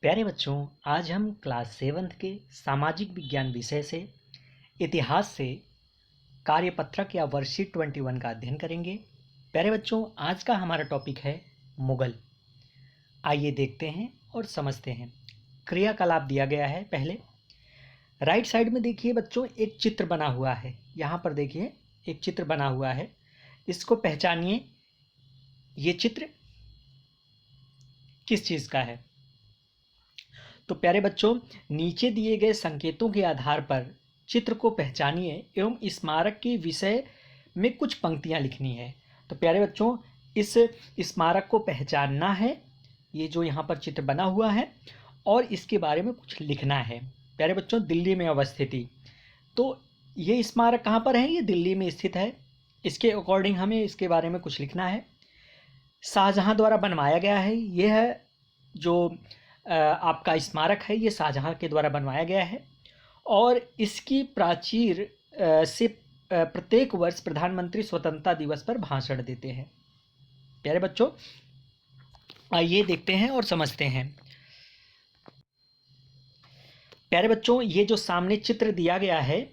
प्यारे बच्चों, आज हम क्लास 7th के सामाजिक विज्ञान विषय से इतिहास से कार्यपत्रक या वर्कशीट 21 का अध्ययन करेंगे। प्यारे बच्चों, आज का हमारा टॉपिक है मुगल। आइए देखते हैं और समझते हैं। क्रियाकलाप दिया गया है। पहले राइट साइड में देखिए बच्चों, एक चित्र बना हुआ है। यहाँ पर देखिए एक चित्र बना हुआ है, इसको पहचानिए। ये चित्र किस चीज़ का है? तो प्यारे बच्चों, नीचे दिए गए संकेतों के आधार पर चित्र को पहचानिए एवं स्मारक के विषय में कुछ पंक्तियां लिखनी है। तो प्यारे बच्चों, इस स्मारक को पहचानना है, ये जो यहाँ पर चित्र बना हुआ है, और इसके बारे में कुछ लिखना है। प्यारे बच्चों, दिल्ली में अवस्थित, तो ये स्मारक कहाँ पर है? ये दिल्ली में स्थित है। इसके अकॉर्डिंग हमें इसके बारे में कुछ लिखना है। शाहजहां द्वारा बनवाया गया है। यह है जो आपका स्मारक है, ये शाहजहां के द्वारा बनवाया गया है और इसकी प्राचीर से प्रत्येक वर्ष प्रधानमंत्री स्वतंत्रता दिवस पर भाषण देते हैं। प्यारे बच्चों, आइए देखते हैं और समझते हैं। प्यारे बच्चों, ये जो सामने चित्र दिया गया है,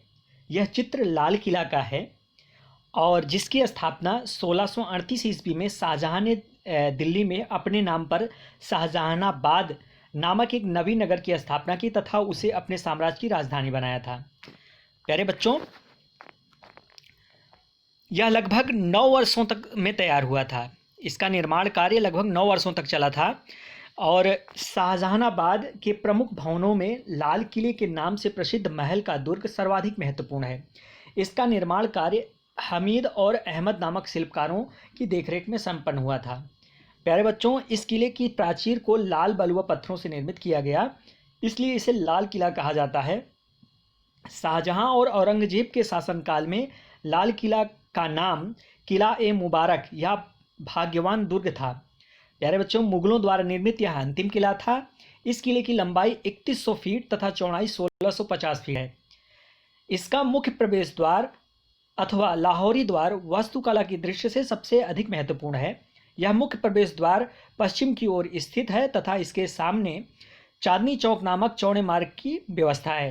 यह चित्र लाल किला का है और जिसकी स्थापना 1638 ईस्वी में शाहजहां ने दिल्ली में अपने नाम पर शाहजहानाबाद नामक एक नवीन नगर की स्थापना की तथा उसे अपने साम्राज्य की राजधानी बनाया था। प्यारे बच्चों, यह लगभग 9 वर्षों तक में तैयार हुआ था। इसका निर्माण कार्य लगभग 9 वर्षों तक चला था और शाहजहानाबाद के प्रमुख भवनों में लाल किले के नाम से प्रसिद्ध महल का दुर्ग सर्वाधिक महत्वपूर्ण है। इसका निर्माण कार्य हमीद और अहमद नामक शिल्पकारों की देखरेख में संपन्न हुआ था। प्यारे बच्चों, इस किले की प्राचीर को लाल बलुआ पत्थरों से निर्मित किया गया, इसलिए इसे लाल किला कहा जाता है। शाहजहां और औरंगजेब के शासनकाल में लाल किला का नाम किला ए मुबारक या भाग्यवान दुर्ग था। प्यारे बच्चों, मुगलों द्वारा निर्मित यह अंतिम किला था। इस किले की लंबाई 3100 फीट तथा चौड़ाई 1650 फीट है। इसका मुख्य प्रवेश द्वार अथवा लाहौरी द्वार वास्तुकला की दृष्टि से सबसे अधिक महत्वपूर्ण है। यह मुख्य प्रवेश द्वार पश्चिम की ओर स्थित है तथा इसके सामने चांदनी चौक नामक चौड़े मार्ग की व्यवस्था है।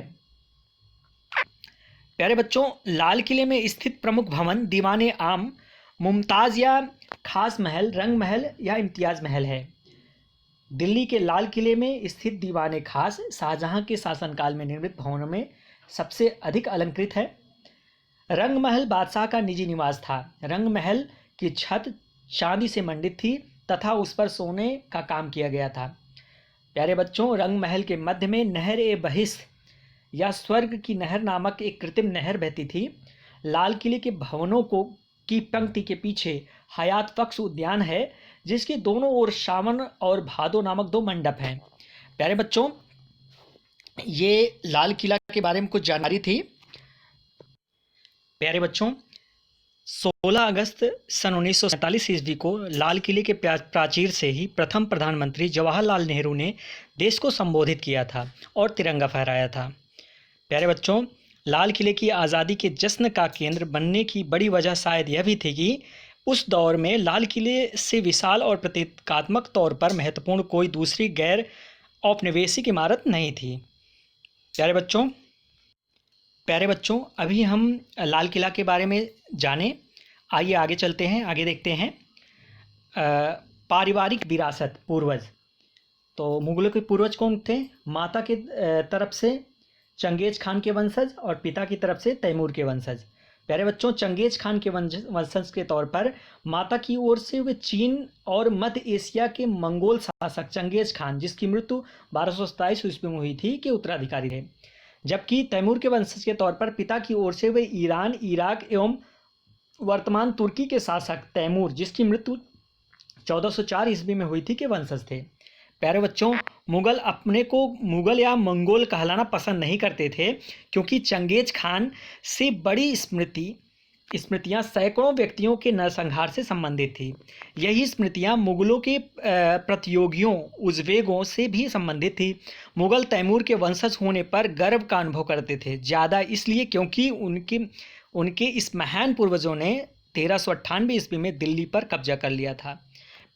प्यारे बच्चों, लाल किले में स्थित प्रमुख भवन दीवाने आम, मुमताज या खास महल, रंग महल या इम्तियाज महल है। दिल्ली के लाल किले में स्थित दीवाने खास शाहजहां के शासनकाल में निर्मित भवनों में सबसे अधिक अलंकृत है। रंग महल बादशाह का निजी निवास था। रंग महल की छत चांदी से मंडित थी तथा उस पर सोने का काम किया गया था। प्यारे बच्चों, रंग महल के मध्य में नहर ए बहिश्त या स्वर्ग की नहर नामक एक कृत्रिम नहर बहती थी। लाल किले के भवनों की पंक्ति के पीछे हयात बख्श उद्यान है, जिसके दोनों ओर सावन और भादो नामक 2 मंडप हैं। प्यारे बच्चों, ये लाल किला के बारे में कुछ जानकारी थी। प्यारे बच्चों, 16 अगस्त सन 1947 ईस्वी को लाल किले के प्राचीर से ही प्रथम प्रधानमंत्री जवाहरलाल नेहरू ने देश को संबोधित किया था और तिरंगा फहराया था। प्यारे बच्चों, लाल किले की आज़ादी के जश्न का केंद्र बनने की बड़ी वजह शायद यह भी थी कि उस दौर में लाल किले से विशाल और प्रतीकात्मक तौर पर महत्वपूर्ण कोई दूसरी गैर औपनिवेशिक इमारत नहीं थी। प्यारे बच्चों, अभी हम लाल किला के बारे में जाने। आइए आगे चलते हैं, आगे देखते हैं। पारिवारिक विरासत, पूर्वज। तो मुगलों के पूर्वज कौन थे? माता के तरफ से चंगेज खान के वंशज और पिता की तरफ से तैमूर के वंशज। प्यारे बच्चों, चंगेज खान के वंशज के तौर पर माता की ओर से वे चीन और मध्य एशिया के मंगोल शासक चंगेज खान, जिसकी मृत्यु 1227 ईस्वी में हुई थी, के उत्तराधिकारी थे। जबकि तैमूर के वंशज के तौर पर पिता की ओर से वे ईरान, इराक एवं वर्तमान तुर्की के शासक तैमूर, जिसकी मृत्यु 1404 ईस्वी में हुई थी, के वंशज थे। प्यारे बच्चों, मुगल अपने को मुगल या मंगोल कहलाना पसंद नहीं करते थे, क्योंकि चंगेज खान से बड़ी स्मृतियां सैकड़ों व्यक्तियों के नरसंहार से संबंधित थी। यही स्मृतियां मुगलों के प्रतियोगियों उज़्बेकों से भी संबंधित थी। मुगल तैमूर के वंशज होने पर गर्व का अनुभव करते थे, ज़्यादा इसलिए क्योंकि उनके इस महान पूर्वजों ने 1398 ईस्वी में दिल्ली पर कब्जा कर लिया था।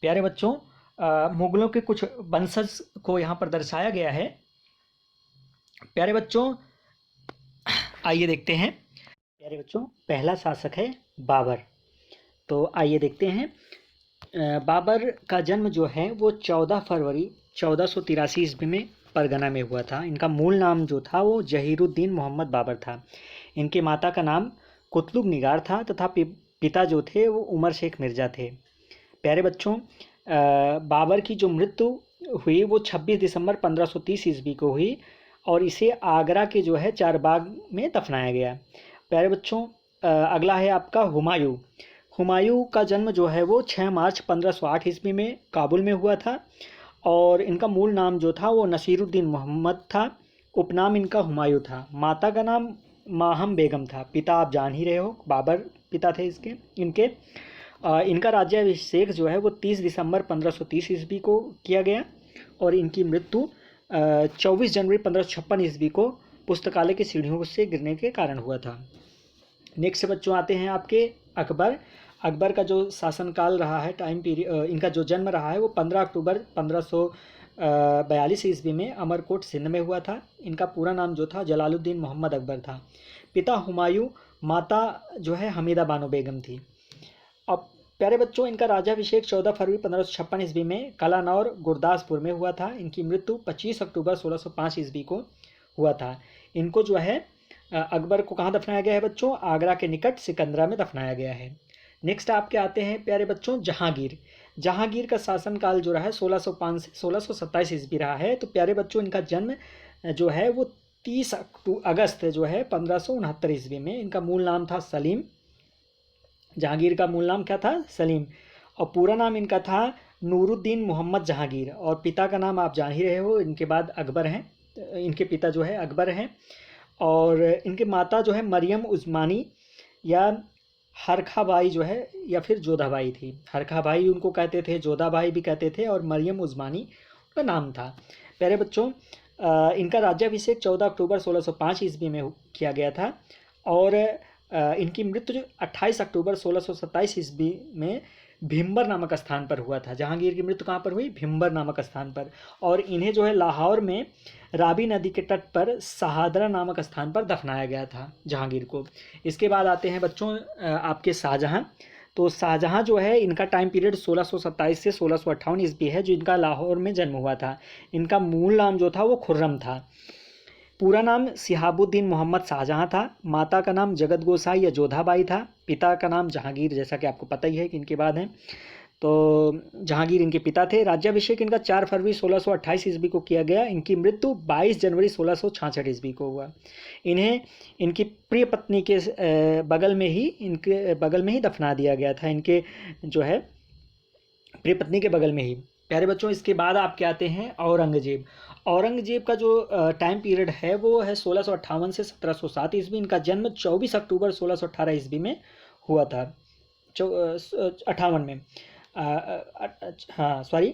प्यारे बच्चों, मुगलों के कुछ वंशज को यहाँ पर दर्शाया गया है। प्यारे बच्चों, आइए देखते हैं। प्यारे बच्चों, पहला शासक है बाबर। तो आइए देखते हैं। बाबर का जन्म जो है वो 14 फरवरी 1483 ईस्वी में परगना में हुआ था। इनका मूल नाम जो था वो जहीरुद्दीन मोहम्मद बाबर था। इनके माता का नाम कुतलुब निगार था तथा पिता जो थे वो उमर शेख मिर्ज़ा थे। प्यारे बच्चों, बाबर की जो मृत्यु हुई वो 26 दिसंबर 1530 ईस्वी को हुई और इसे आगरा के जो है चारबाग में दफनाया गया। प्यारे बच्चों, अगला है आपका हुमायूं। हुमायूं का जन्म जो है वो 6 मार्च 1508 ईस्वी में काबुल में हुआ था और इनका मूल नाम जो था वो नसीरुद्दीन मोहम्मद था। उपनाम इनका हुमायूं था। माता का नाम माहम बेगम था। पिता आप जान ही रहे हो, बाबर पिता थे इनके। इनका राज्याभिषेक जो है वो 30 दिसंबर 1530 ईस्वी को किया गया और इनकी मृत्यु 24 जनवरी 1556 ईस्वी को पुस्तकालय की सीढ़ियों से गिरने के कारण हुआ था। नेक्स्ट बच्चों आते हैं आपके अकबर। अकबर का जो शासनकाल रहा है, टाइम पीरियड, इनका जो जन्म रहा है वो 15 अक्टूबर 1542 ईस्वी में अमरकोट सिंध में हुआ था। इनका पूरा नाम जो था जलालुद्दीन मोहम्मद अकबर था। पिता हुमायूं, माता जो है हमीदा बानो बेगम थी। अब प्यारे बच्चों, इनका राज्याभिषेक 14 फरवरी 1556 ईस्वी में कलानौर गुरदासपुर में हुआ था। इनकी मृत्यु 25 अक्टूबर 1605 ईस्वी को हुआ था। इनको जो है अकबर को कहाँ दफनाया गया है बच्चों? आगरा के निकट सिकंदरा में दफनाया गया है। नेक्स्ट आपके आते हैं प्यारे बच्चों जहांगीर। जहांगीर का शासनकाल जो रहा है 1605 से 1627 ईस्वी रहा है। तो प्यारे बच्चों, इनका जन्म जो है वो 30 अगस्त जो है 1569 ईस्वी में। इनका मूल नाम था सलीम। जहांगीर का मूल नाम क्या था? सलीम। और पूरा नाम इनका था नूरुद्दीन मोहम्मद जहांगीर और पिता का नाम आप जान ही रहे हो, इनके बाद अकबर हैं। इनके पिता जो है अकबर हैं और इनके माता जो है मरियम उस्मानी या हरखाबाई जो है या फिर जोधाबाई थी। हरखाबाई उनको कहते थे, जोधाबाई भी कहते थे और मरियम उस्मानी उनका नाम था। प्यारे बच्चों, इनका राज्याभिषेक 14 अक्टूबर 1605 ईस्वी में किया गया था और इनकी मृत्यु 28 अक्टूबर 1627 ईस्वी में भिम्बर नामक स्थान पर हुआ था। जहांगीर की मृत्यु कहाँ पर हुई? भिम्बर नामक स्थान पर। और इन्हें जो है लाहौर में रावी नदी के तट पर शहादरा नामक स्थान पर दफनाया गया था जहांगीर को। इसके बाद आते हैं बच्चों आपके शाहजहां। तो शाहजहां जो है इनका टाइम पीरियड 1627 से 1658 ईस्वी है, जो इनका लाहौर में जन्म हुआ था। इनका मूल नाम जो था वो खुर्रम था। पूरा नाम सिहाबुद्दीन मोहम्मद शाहजहां था। माता का नाम जगत गोसाई या जोधाबाई था। पिता का नाम जहांगीर, जैसा कि आपको पता ही है कि इनके बाद हैं। तो जहांगीर इनके पिता थे। राज्याभिषेक इनका 4 फरवरी 1628 ईस्वी को किया गया। इनकी मृत्यु 22 जनवरी 1666 ईस्वी को हुआ। इन्हें इनकी प्रिय पत्नी के बगल में ही दफना दिया गया था, इनके जो है प्रिय पत्नी के बगल में ही। प्यारे बच्चों, इसके बाद आपके आते हैं औरंगजेब। औरंगजेब का जो टाइम पीरियड है वो है 1658 से 1707 ईस्वी। इनका जन्म 24 अक्टूबर 1618 ईस्वी में हुआ था। 58 में हाँ सॉरी,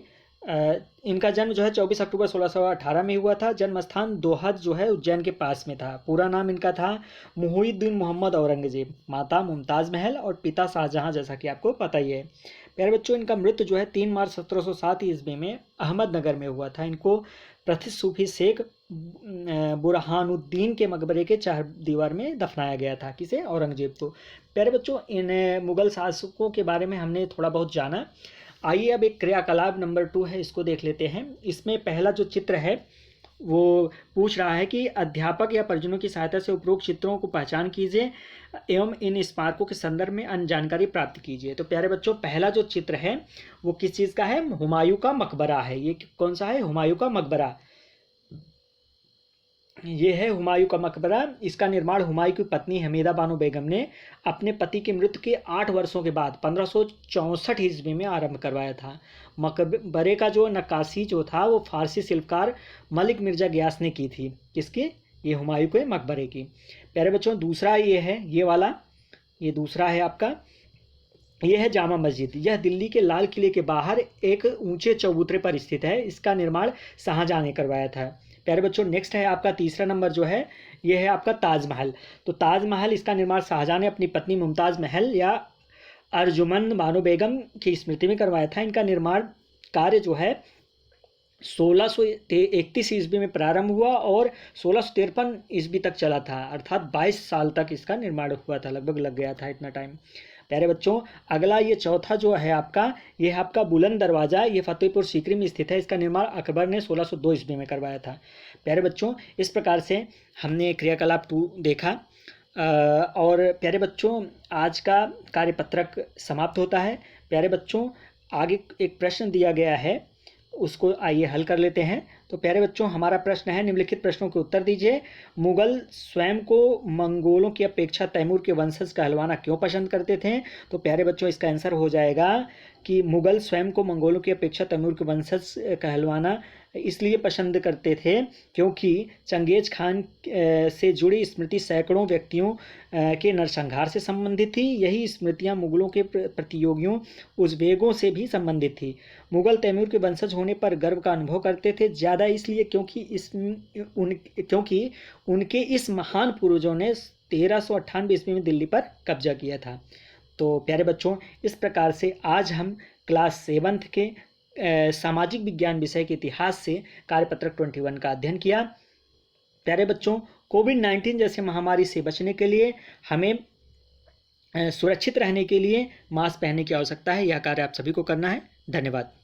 इनका जन्म जो है 24 अक्टूबर 1618 में हुआ था। जन्म स्थान दोहद जो है उज्जैन के पास में था। पूरा नाम इनका था मुहिउद्दीन मोहम्मद औरंगजेब। माता मुमताज़ महल और पिता शाहजहां, जैसा कि आपको पता ही है। प्यारे बच्चों, इनका मृत्यु जो है 3 मार्च 1707 ईस्वी में अहमदनगर में हुआ था। इनको प्रथित सूफी शेख बुरहानुद्दीन के मकबरे के चार दीवार में दफनाया गया था। किसे? औरंगजेब को। प्यारे बच्चों, इन मुगल शासकों के बारे में हमने थोड़ा बहुत जाना। आइए अब एक क्रियाकलाप नंबर 2 है, इसको देख लेते हैं। इसमें पहला जो चित्र है वो पूछ रहा है कि अध्यापक या परिजनों की सहायता से उपरोक्त चित्रों को पहचान कीजिए एवं इन स्मारकों के संदर्भ में अन्य जानकारी प्राप्त कीजिए। तो प्यारे बच्चों, पहला जो चित्र है वो किस चीज़ का है? हुमायूं का मकबरा है। ये कौन सा है? हुमायूं का मकबरा। ये है हुमायूं का मकबरा। इसका निर्माण हुमायूं की पत्नी हमीदा बानो बेगम ने अपने पति की मृत्यु के 8 वर्षों के बाद 1564 ईस्वी में आरंभ करवाया था। मकबरे का जो नक्काशी जो था वो फारसी शिल्पकार मलिक मिर्जा गियास ने की थी। किसकी? ये हुमायूं के मकबरे की। प्यारे बच्चों, दूसरा ये है, ये वाला, ये दूसरा है आपका, ये है जामा मस्जिद। यह दिल्ली के लाल किले के बाहर एक ऊंचे चबूतरे पर स्थित है। इसका निर्माण शाहजहां ने करवाया था। प्यारे बच्चों, नेक्स्ट है आपका तीसरा नंबर जो है ये है आपका ताजमहल। तो ताजमहल, इसका निर्माण शाहजहां ने अपनी पत्नी मुमताज़ महल या अर्जुमंद बानो बेगम की स्मृति में करवाया था। इनका निर्माण कार्य जो है 1631 ईस्वी में प्रारंभ हुआ और 1653 ईस्वी तक चला था, अर्थात 22 साल तक इसका निर्माण हुआ था, लगभग लग गया था इतना टाइम। प्यारे बच्चों, अगला ये चौथा जो है आपका, ये है आपका बुलंद दरवाज़ा, ये फतेहपुर सीकरी में स्थित है। इसका निर्माण अकबर ने 1602 ईस्वी में करवाया था। प्यारे बच्चों, इस प्रकार से हमने क्रियाकलाप 2 देखा। और प्यारे बच्चों, आज का कार्यपत्रक समाप्त होता है। प्यारे बच्चों, आगे एक प्रश्न दिया गया है, उसको आइए हल कर लेते हैं। तो प्यारे बच्चों, हमारा प्रश्न है, निम्नलिखित प्रश्नों के उत्तर दीजिए। मुगल स्वयं को मंगोलों की अपेक्षा तैमूर के वंशज कहलवाना क्यों पसंद करते थे? तो प्यारे बच्चों, इसका आंसर हो जाएगा कि मुगल स्वयं को मंगोलों की अपेक्षा तैमूर के वंशज कहलवाना इसलिए पसंद करते थे क्योंकि चंगेज खान से जुड़ी स्मृति सैकड़ों व्यक्तियों के नरसंहार से संबंधित थी। यही स्मृतियां मुगलों के प्रतियोगियों उज़्बेकों से भी संबंधित थी। मुगल तैमूर के वंशज होने पर गर्व का अनुभव करते थे, ज़्यादा इसलिए क्योंकि उनके इस महान पूर्वजों ने 1398 ईस्वी में दिल्ली पर कब्जा किया था। तो प्यारे बच्चों, इस प्रकार से आज हम क्लास 7th के सामाजिक विज्ञान विषय के इतिहास से कार्यपत्रक 21 का अध्ययन किया। प्यारे बच्चों, कोविड-19 जैसे महामारी से बचने के लिए हमें सुरक्षित रहने के लिए मास्क पहनने की आवश्यकता है। यह कार्य आप सभी को करना है। धन्यवाद।